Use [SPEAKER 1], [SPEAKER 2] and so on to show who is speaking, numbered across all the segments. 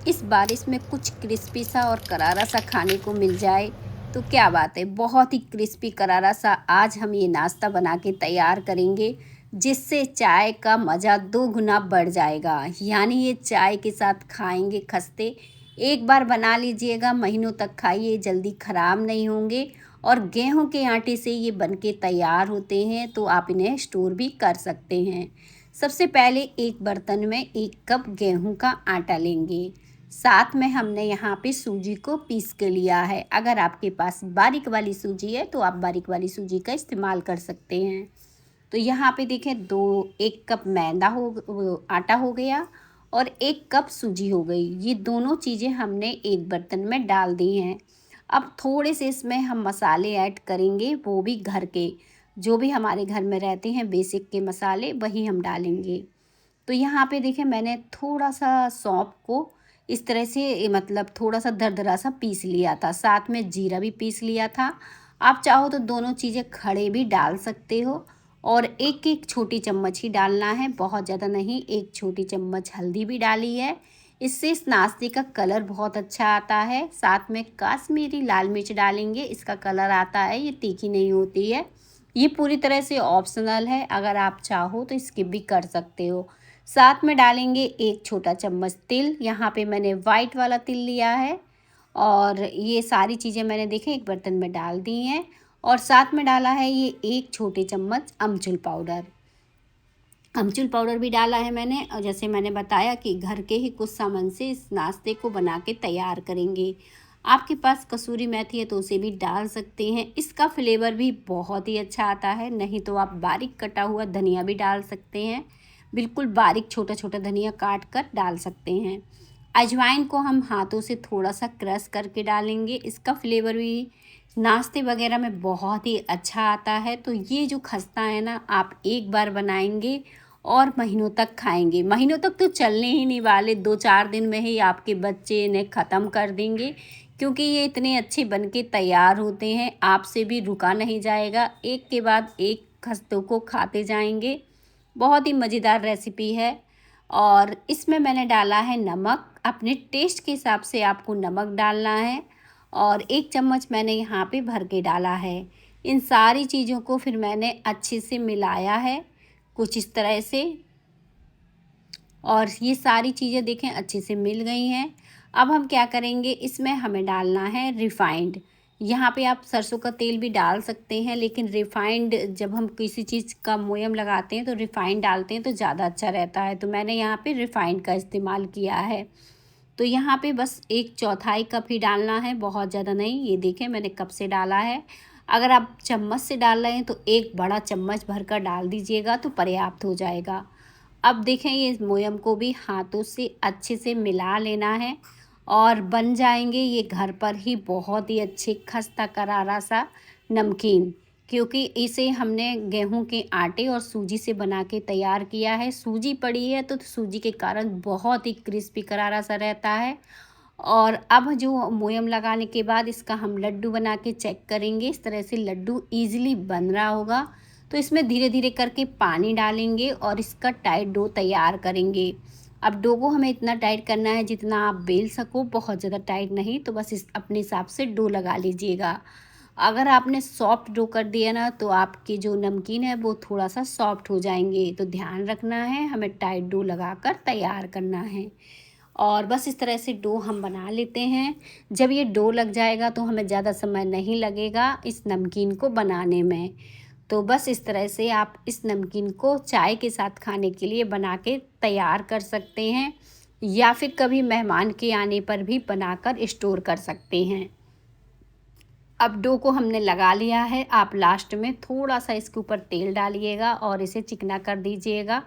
[SPEAKER 1] इस बारिश में कुछ क्रिस्पी सा और करारा सा खाने को मिल जाए तो क्या बात है। बहुत ही क्रिस्पी करारा सा आज हम ये नाश्ता बना के तैयार करेंगे, जिससे चाय का मज़ा दो गुना बढ़ जाएगा। यानी ये चाय के साथ खाएंगे खस्ते। एक बार बना लीजिएगा, महीनों तक खाइए, जल्दी ख़राब नहीं होंगे। और गेहूं के आटे से ये बनके तैयार होते हैं, तो आप इन्हें स्टोर भी कर सकते हैं। सबसे पहले एक बर्तन में 1 कप गेहूं का आटा लेंगे। साथ में हमने यहाँ पे सूजी को पीस के लिया है। अगर आपके पास बारीक वाली सूजी है तो आप बारीक वाली सूजी का इस्तेमाल कर सकते हैं। तो यहाँ पे देखें, 1 कप मैदा आटा हो गया और 1 कप सूजी हो गई। ये दोनों चीज़ें हमने एक बर्तन में डाल दी हैं। अब थोड़े से इसमें हम मसाले ऐड करेंगे, वो भी घर के, जो भी हमारे घर में रहते हैं बेसिक के मसाले, वही हम डालेंगे। तो यहाँ पे देखें, मैंने थोड़ा सा सौंफ को इस तरह से मतलब थोड़ा सा दरदरा सा पीस लिया था। साथ में जीरा भी पीस लिया था। आप चाहो तो दोनों चीज़ें खड़े भी डाल सकते हो। और एक एक छोटी चम्मच ही डालना है, बहुत ज़्यादा नहीं। 1 छोटी चम्मच हल्दी भी डाली है, इससे इस नाश्ते का कलर बहुत अच्छा आता है। साथ में काश्मीरी लाल मिर्च डालेंगे, इसका कलर आता है, ये तीखी नहीं होती है। ये पूरी तरह से ऑप्शनल है, अगर आप चाहो तो स्किप भी कर सकते हो। साथ में डालेंगे 1 छोटा चम्मच तिल। यहाँ पे मैंने वाइट वाला तिल लिया है। और ये सारी चीज़ें मैंने देखे एक बर्तन में डाल दी हैं। और साथ में डाला है ये 1 छोटे चम्मच अमचूर पाउडर। अमचूर पाउडर भी डाला है मैंने। और जैसे मैंने बताया कि घर के ही कुछ सामान से इस नाश्ते को बना के तैयार करेंगे। आपके पास कसूरी मेथी है तो उसे भी डाल सकते हैं, इसका फ्लेवर भी बहुत ही अच्छा आता है। नहीं तो आप बारीक कटा हुआ धनिया भी डाल सकते हैं, बिल्कुल बारीक छोटा छोटा धनिया काट कर डाल सकते हैं। अजवाइन को हम हाथों से थोड़ा सा क्रश करके डालेंगे, इसका फ्लेवर भी नाश्ते वगैरह में बहुत ही अच्छा आता है। तो ये जो खस्ता है ना, आप एक बार बनाएंगे और महीनों तक खाएंगे। महीनों तक तो चलने ही नहीं वाले, 2-4 दिन में ही आपके बच्चे इन्हें ख़त्म कर देंगे, क्योंकि ये इतने अच्छे बन के तैयार होते हैं। आपसे भी रुका नहीं जाएगा, एक के बाद एक खस्तों को खाते जाएंगे। बहुत ही मज़ेदार रेसिपी है। और इसमें मैंने डाला है नमक, अपने टेस्ट के हिसाब से आपको नमक डालना है। और 1 चम्मच मैंने यहाँ पे भर के डाला है। इन सारी चीज़ों को फिर मैंने अच्छे से मिलाया है, कुछ इस तरह से। और ये सारी चीज़ें देखें अच्छे से मिल गई हैं। अब हम क्या करेंगे, इसमें हमें डालना है रिफ़ाइंड। यहाँ पे आप सरसों का तेल भी डाल सकते हैं, लेकिन रिफ़ाइंड जब हम किसी चीज़ का मोयम लगाते हैं तो रिफ़ाइंड डालते हैं तो ज़्यादा अच्छा रहता है। तो मैंने यहाँ पे रिफ़ाइंड का इस्तेमाल किया है। तो यहाँ पे बस 1/4 कप ही डालना है, बहुत ज़्यादा नहीं। ये देखें मैंने कप से डाला है। अगर आप चम्मच से डाल रहे हैं तो 1 बड़ा चम्मच भर कर डाल दीजिएगा तो पर्याप्त हो जाएगा। अब देखें, ये मोयम को भी हाथों से अच्छे से मिला लेना है और बन जाएंगे ये घर पर ही बहुत ही अच्छे खस्ता करारा सा नमकीन। क्योंकि इसे हमने गेहूं के आटे और सूजी से बना के तैयार किया है। सूजी पड़ी है तो सूजी के कारण बहुत ही क्रिस्पी करारा सा रहता है। और अब जो मोयम लगाने के बाद इसका हम लड्डू बना के चेक करेंगे। इस तरह से लड्डू इजीली बन रहा होगा, तो इसमें धीरे धीरे करके पानी डालेंगे और इसका टाइट डो तैयार करेंगे। अब डो को हमें इतना टाइट करना है जितना आप बेल सको, बहुत ज़्यादा टाइट नहीं। तो बस इस अपने हिसाब से डो लगा लीजिएगा। अगर आपने सॉफ्ट डो कर दिया ना तो आपकी जो नमकीन है वो थोड़ा सा सॉफ्ट हो जाएंगे। तो ध्यान रखना है, हमें टाइट डो लगाकर तैयार करना है। और बस इस तरह से डो हम बना लेते हैं। जब ये डो लग जाएगा तो हमें ज़्यादा समय नहीं लगेगा इस नमकीन को बनाने में। तो बस इस तरह से आप इस नमकीन को चाय के साथ खाने के लिए बना के तैयार कर सकते हैं, या फिर कभी मेहमान के आने पर भी बनाकर स्टोर कर सकते हैं। अब डो को हमने लगा लिया है। आप लास्ट में थोड़ा सा इसके ऊपर तेल डालिएगा और इसे चिकना कर दीजिएगा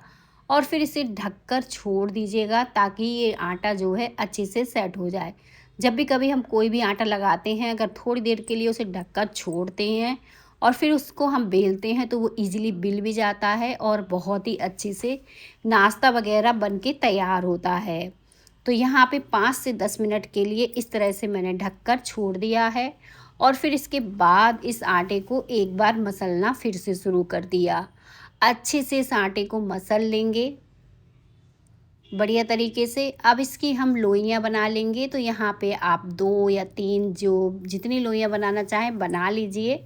[SPEAKER 1] और फिर इसे ढककर छोड़ दीजिएगा, ताकि ये आटा जो है अच्छे से सेट हो जाए। जब भी कभी हम कोई भी आटा लगाते हैं, अगर थोड़ी देर के लिए उसे ढककर छोड़ते हैं और फिर उसको हम बेलते हैं तो वो इजीली बिल भी जाता है और बहुत ही अच्छे से नाश्ता वगैरह बन के तैयार होता है। तो यहाँ पे 5 से 10 मिनट के लिए इस तरह से मैंने ढककर छोड़ दिया है। और फिर इसके बाद इस आटे को एक बार मसलना फिर से शुरू कर दिया। अच्छे से इस आटे को मसल लेंगे। बढ़िया तरीके से। अब इसकी हम लोइयाँ बना लेंगे। तो यहाँ पे आप 2 या 3 जो जितनी लोइयाँ बनाना चाहें बना लीजिए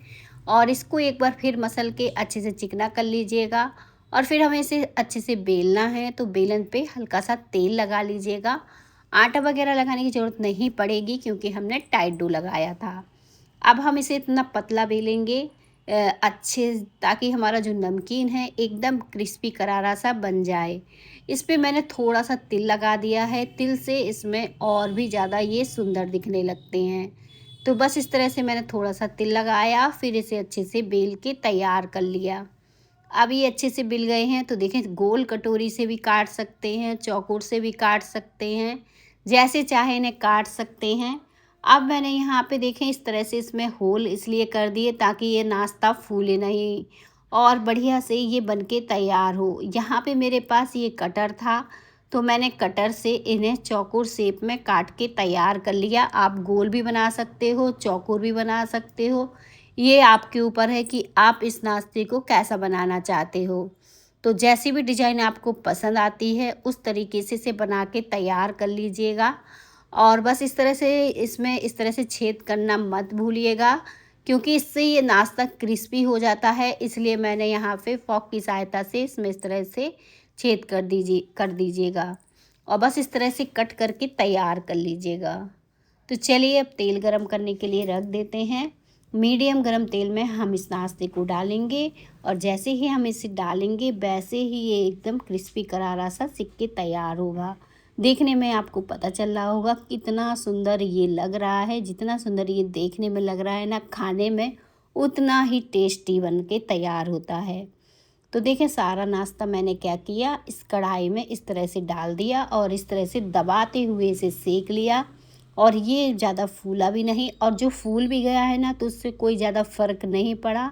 [SPEAKER 1] और इसको एक बार फिर मसल के अच्छे से चिकना कर लीजिएगा। और फिर हमें इसे अच्छे से बेलना है, तो बेलन पे हल्का सा तेल लगा लीजिएगा। आटा वगैरह लगाने की ज़रूरत नहीं पड़ेगी क्योंकि हमने टाइट डो लगाया था। अब हम इसे इतना पतला बेलेंगे अच्छे, ताकि हमारा जो नमकीन है एकदम क्रिस्पी करारा सा बन जाए। इस पे मैंने थोड़ा सा तिल लगा दिया है। तिल से इसमें और भी ज़्यादा ये सुंदर दिखने लगते हैं। तो बस इस तरह से मैंने थोड़ा सा तिल लगाया, फिर इसे अच्छे से बेल के तैयार कर लिया। अब ये अच्छे से बिल गए हैं, तो देखें गोल कटोरी से भी काट सकते हैं, चौकोर से भी काट सकते हैं, जैसे चाहे इन्हें काट सकते हैं। अब मैंने यहाँ पे देखें इस तरह से इसमें होल इसलिए कर दिए ताकि ये नाश्ता फूले नहीं और बढ़िया से ये बनके तैयार हो। यहाँ पे मेरे पास ये कटर था, तो मैंने कटर से इन्हें चौकोर शेप में काट के तैयार कर लिया। आप गोल भी बना सकते हो, चौकोर भी बना सकते हो, ये आपके ऊपर है कि आप इस नाश्ते को कैसा बनाना चाहते हो। तो जैसी भी डिज़ाइन आपको पसंद आती है उस तरीके से इसे बना के तैयार कर लीजिएगा। और बस इस तरह से इसमें इस तरह से छेद करना मत भूलिएगा, क्योंकि इससे ये नाश्ता क्रिस्पी हो जाता है। इसलिए मैंने यहाँ पे फ़ॉर्क की सहायता से इसमें इस तरह से छेद कर दीजिएगा और बस इस तरह से कट करके तैयार कर लीजिएगा। तो चलिए अब तेल गरम करने के लिए रख देते हैं। मीडियम गरम तेल में हम इस नाश्ते को डालेंगे और जैसे ही हम इसे डालेंगे वैसे ही ये एकदम क्रिस्पी करारा सा सिक के तैयार होगा। देखने में आपको पता चल रहा होगा कितना सुंदर ये लग रहा है। जितना सुंदर ये देखने में लग रहा है ना, खाने में उतना ही टेस्टी बन के तैयार होता है। तो देखें सारा नाश्ता मैंने क्या किया, इस कढ़ाई में इस तरह से डाल दिया और इस तरह से दबाते हुए इसे सेक लिया। और ये ज़्यादा फूला भी नहीं, और जो फूल भी गया है ना तो उससे कोई ज़्यादा फ़र्क नहीं पड़ा,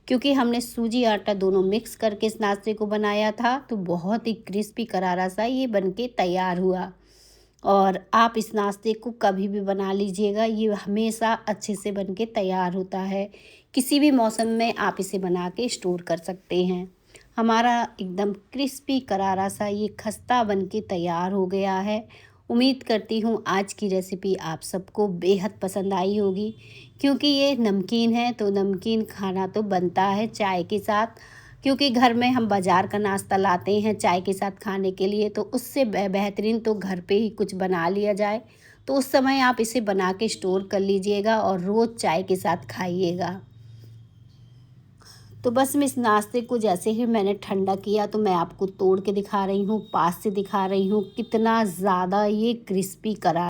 [SPEAKER 1] क्योंकि हमने सूजी आटा दोनों मिक्स करके इस नाश्ते को बनाया था। तो बहुत ही क्रिस्पी करारा सा ये बनके तैयार हुआ। और आप इस नाश्ते को कभी भी बना लीजिएगा, ये हमेशा अच्छे से बनके तैयार होता है। किसी भी मौसम में आप इसे बना के स्टोर कर सकते हैं। हमारा एकदम क्रिस्पी करारा सा ये खस्ता बनके तैयार हो गया है। उम्मीद करती हूँ आज की रेसिपी आप सबको बेहद पसंद आई होगी, क्योंकि ये नमकीन है तो नमकीन खाना तो बनता है चाय के साथ। क्योंकि घर में हम बाज़ार का नाश्ता लाते हैं चाय के साथ खाने के लिए, तो उससे बेहतरीन तो घर पे ही कुछ बना लिया जाए। तो उस समय आप इसे बना के स्टोर कर लीजिएगा और रोज़ चाय के साथ खाइएगा। तो बस मैं इस नाश्ते को जैसे ही मैंने ठंडा किया तो मैं आपको तोड़ के दिखा रही हूँ, पास से दिखा रही हूँ कितना ज़्यादा ये क्रिस्पी करा